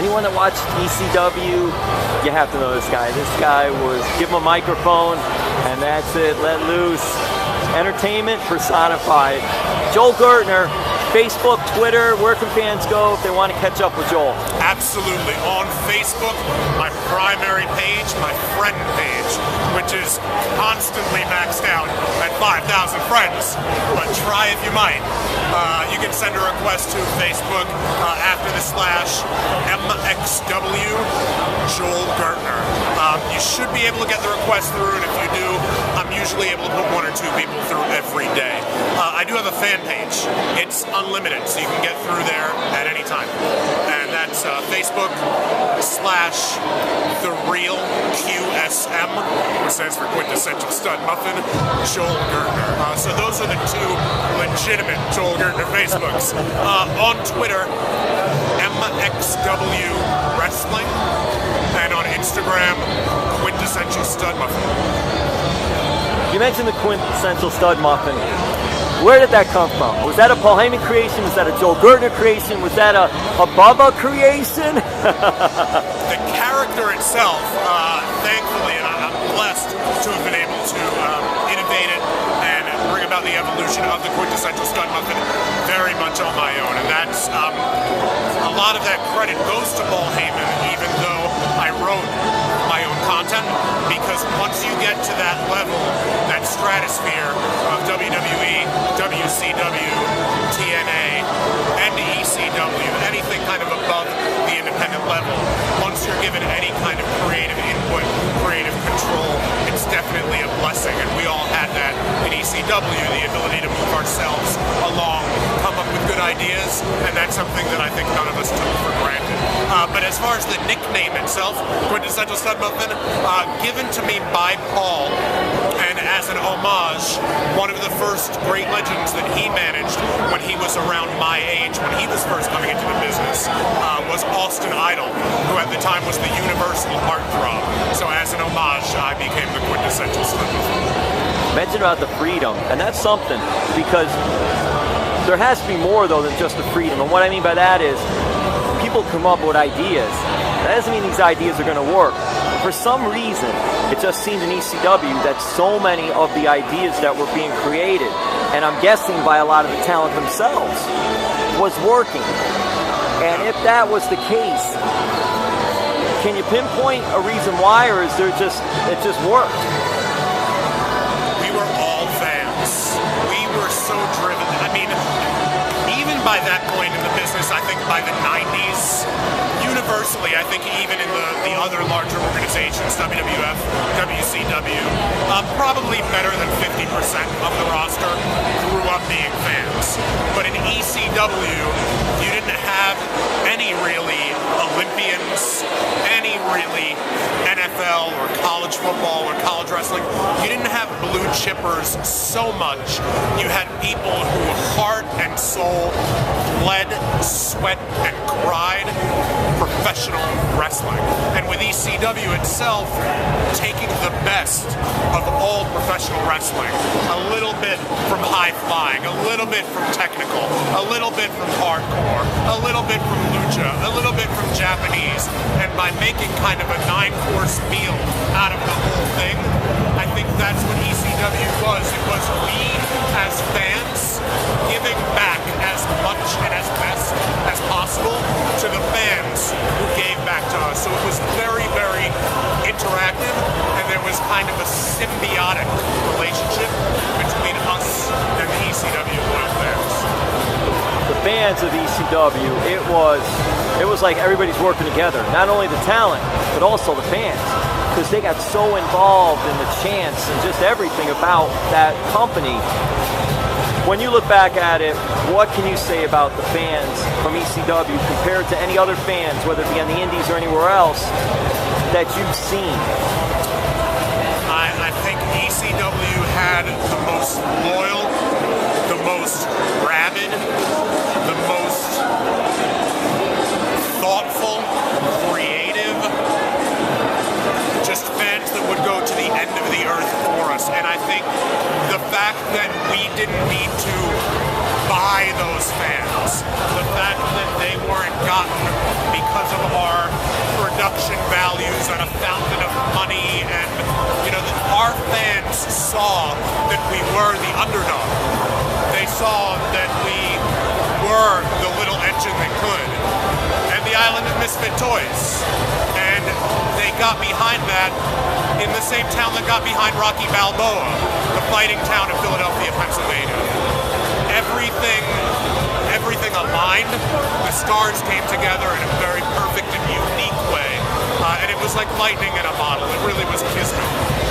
Anyone that watched ECW, you have to know this guy. This guy was, give him a microphone, and that's it, let loose. Entertainment personified. Joel Gertner, Facebook, Twitter, where can fans go if they want to catch up with Joel? Absolutely. On Facebook, my primary page, my friend page, which is constantly maxed out at 5,000 friends, but try if you might. You can send a request to Facebook after the /MXW Joel Gertner. You should be able to get the request through, and if you do, I'm usually able to put 1 or 2 people through every day. I do have a fan page. It's unlimited, so you can get through there at any time. And that's Facebook /TheRealQSM, which stands for Quintessential Stud Muffin, Joel Gertner. So those are the 2 legitimate Joel Gertner Facebooks. On Twitter, MXW Wrestling, and on Instagram, Quintessential Stud Muffin. You mentioned the Quintessential Stud Muffin. Where did that come from? Was that a Paul Heyman creation? Was that a Joel Gertner creation? Was that a Bubba creation? The character itself, thankfully, and I'm blessed to have been able to innovate it and bring about the evolution of the Quintessential Stud Muffin very much on my own. And that's, a lot of that credit goes to Paul Heyman, even though I wrote my own content, because once you get to that level, that stratosphere of WWE, WCW, TNA, and ECW, anything kind of above the independent level, once you're given any kind of creative input, creative control, it's definitely a blessing, and we all had that in ECW, the ability to move ourselves along, come up with good ideas, and that's something that I think none of us took for granted. But as far as the nickname itself, Quintessential Stud Muffin, given to me by Paul, and as an homage, one of the first great legends that he managed when he was around my age, when he was first coming into the business, was Austin Idol, who at the time was the universal heartthrob. So as an homage, I became the Quintessential Stud Muffin. Mention about the freedom, and that's something, because there has to be more, though, than just the freedom. And what I mean by that is, people come up with ideas. That doesn't mean these ideas are going to work. For some reason, it just seemed in ECW that so many of the ideas that were being created, and I'm guessing by a lot of the talent themselves, was working. And if that was the case, can you pinpoint a reason why, or is there it just worked? We were all fans. We were so driven. I mean, even by that point in the business, I think by the 90s, universally, I think even in the other larger organizations, WWF, WCW, probably better than 50% of the roster grew up being fans. But in ECW, you didn't have any really Olympians, any really NFL or college football or college wrestling. You didn't have blue chippers so much. You had people who heart and soul bled, sweat, and cried professional wrestling. And with ECW itself taking the best of all professional wrestling, a little bit from high flying, a little bit from technical, a little bit from hardcore, a little bit from lucha, a little bit from Japanese, and by making kind of a 9-course meal out of the whole thing, I think that's what ECW was. It was we as fans giving back as much and as best as possible to the fans who gave back to us. So it was very, very interactive, and there was kind of a symbiotic relationship between us and the ECW loyal fans. The fans of ECW, it was like everybody's working together. Not only the talent, but also the fans, because they got so involved in the chants and just everything about that company. When you look back at it, what can you say about the fans from ECW compared to any other fans, whether it be on the Indies or anywhere else, that you've seen? I think ECW had the most loyal, the most rabid, the most thoughtful, creative, just fans that would go to the end of the earth for us. And I think the fact that we didn't need to buy those fans, the fact that they weren't gotten because of our production values and a fountain of money, and our fans saw that we were the underdog. They saw that we were the little engine that could, and the island of misfit toys. And they got behind that in the same town that got behind Rocky Balboa, the fighting town of Philadelphia, Pennsylvania. Everything aligned. The stars came together in a very perfect and unique way. And it was like lightning in a bottle. It really was kismet.